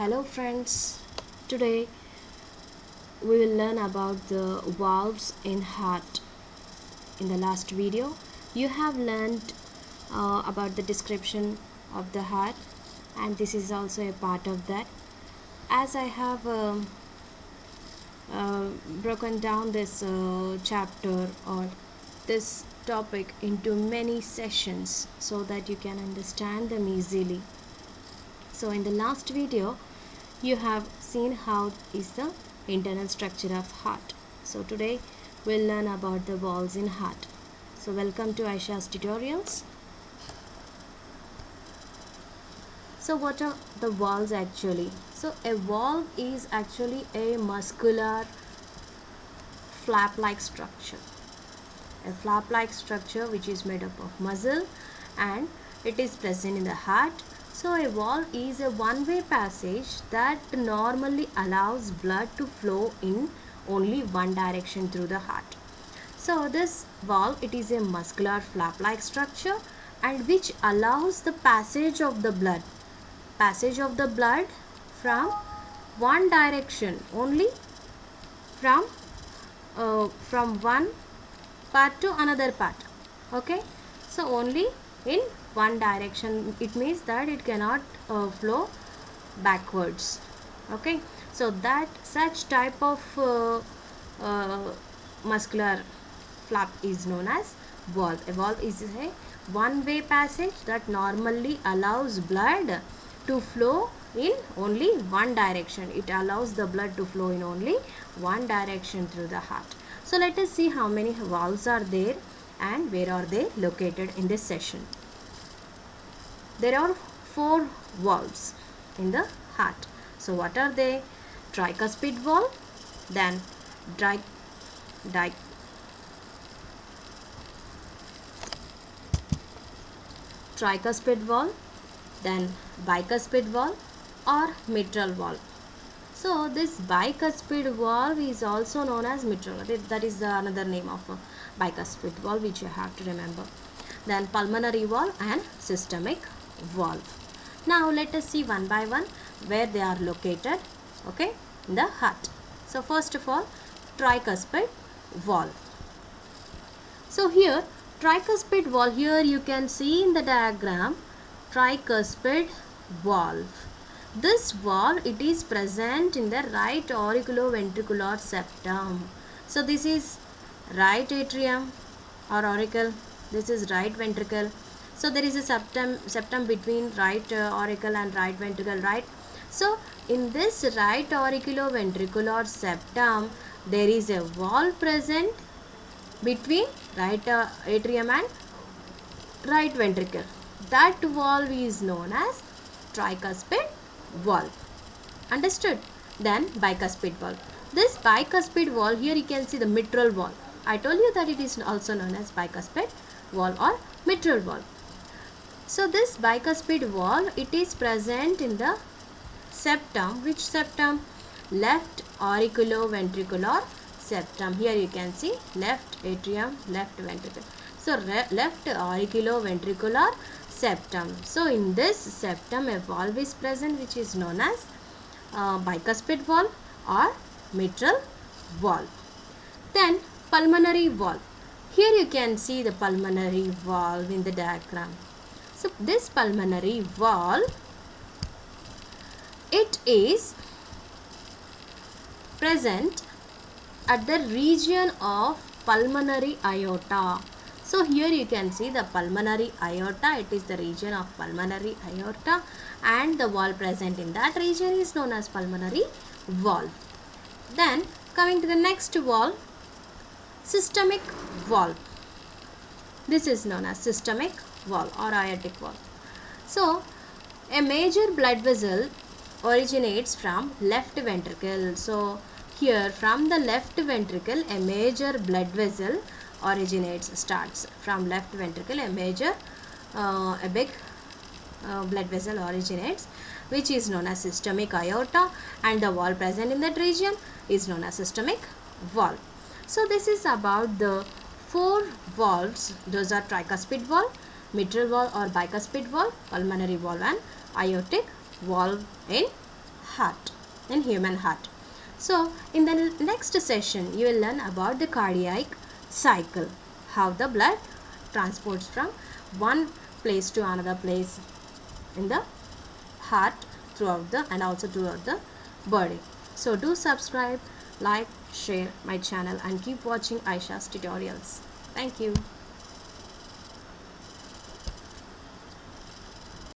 Hello friends, today we will learn about the valves in heart. In the last video you have learned about the description of the heart, and this is also a part of that. As I have broken down this chapter or this topic into many sessions so that you can understand them easily. So in the last video you have seen how is the internal structure of heart. So today we'll learn about the valves in heart. So welcome to Aisha's tutorials. So what are the valves actually? So a valve is actually a muscular flap-like structure. A flap-like structure which is made up of muscle and it is present in the heart. So a valve is a one-way passage that normally allows blood to flow in only one direction through the heart. So this valve, it is a muscular flap-like structure and which allows the passage of the blood from one direction only, from one part to another part. Okay, so only in one direction. It means that it cannot flow backwards. Okay, so that such type of muscular flap is known as valve. A valve is a one-way passage that normally allows blood to flow in only one direction. It allows the blood to flow in only one direction through the heart. So let us see how many valves are there and where are they located in this session. There are 4 valves in the heart. So what are they? Tricuspid valve, then tricuspid valve, then bicuspid valve or mitral valve. So this bicuspid valve is also known as mitral. That is another name of a bicuspid valve which you have to remember. Then pulmonary valve and systemic valve. Now let us see one by one where they are located, okay, in the heart. So first of all, tricuspid valve. So here tricuspid valve, here you can see in the diagram tricuspid valve. This valve, it is present in the right auriculoventricular septum. So this is right atrium or auricle, this is right ventricle. So there is a septum between right auricle and right ventricle, right? So in this right auriculoventricular septum there is a valve present between right atrium and right ventricle. That valve is known as tricuspid valve. Understood? Then bicuspid valve. This bicuspid valve, here you can see the mitral valve. I told you that it is also known as bicuspid valve or mitral valve. So this bicuspid valve, it is present in the septum. Which septum? Left auriculoventricular septum. Here you can see left atrium, left ventricle. So left auriculoventricular septum. So in this septum a valve is present which is known as bicuspid valve or mitral valve. Then pulmonary valve. Here you can see the pulmonary valve in the diagram. So this pulmonary valve, it is present at the region of pulmonary aorta. So here you can see the pulmonary aorta. It is the region of pulmonary aorta and the valve present in that region is known as pulmonary valve. Then coming to the next valve, systemic valve. This is known as systemic valve or aortic valve. So a major blood vessel originates from left ventricle. So here from the left ventricle a major blood vessel starts from left ventricle. A big blood vessel originates which is known as systemic aorta, and the valve present in that region is known as systemic valve. So this is about the 4 valves. Those are tricuspid valve, mitral valve or bicuspid valve, pulmonary valve and aortic valve in heart, in human heart. So in the next session you will learn about the cardiac cycle, how the blood transports from one place to another place in the heart throughout the and also throughout the body. So do subscribe, like, share my channel and keep watching Aisha's tutorials. Thank you.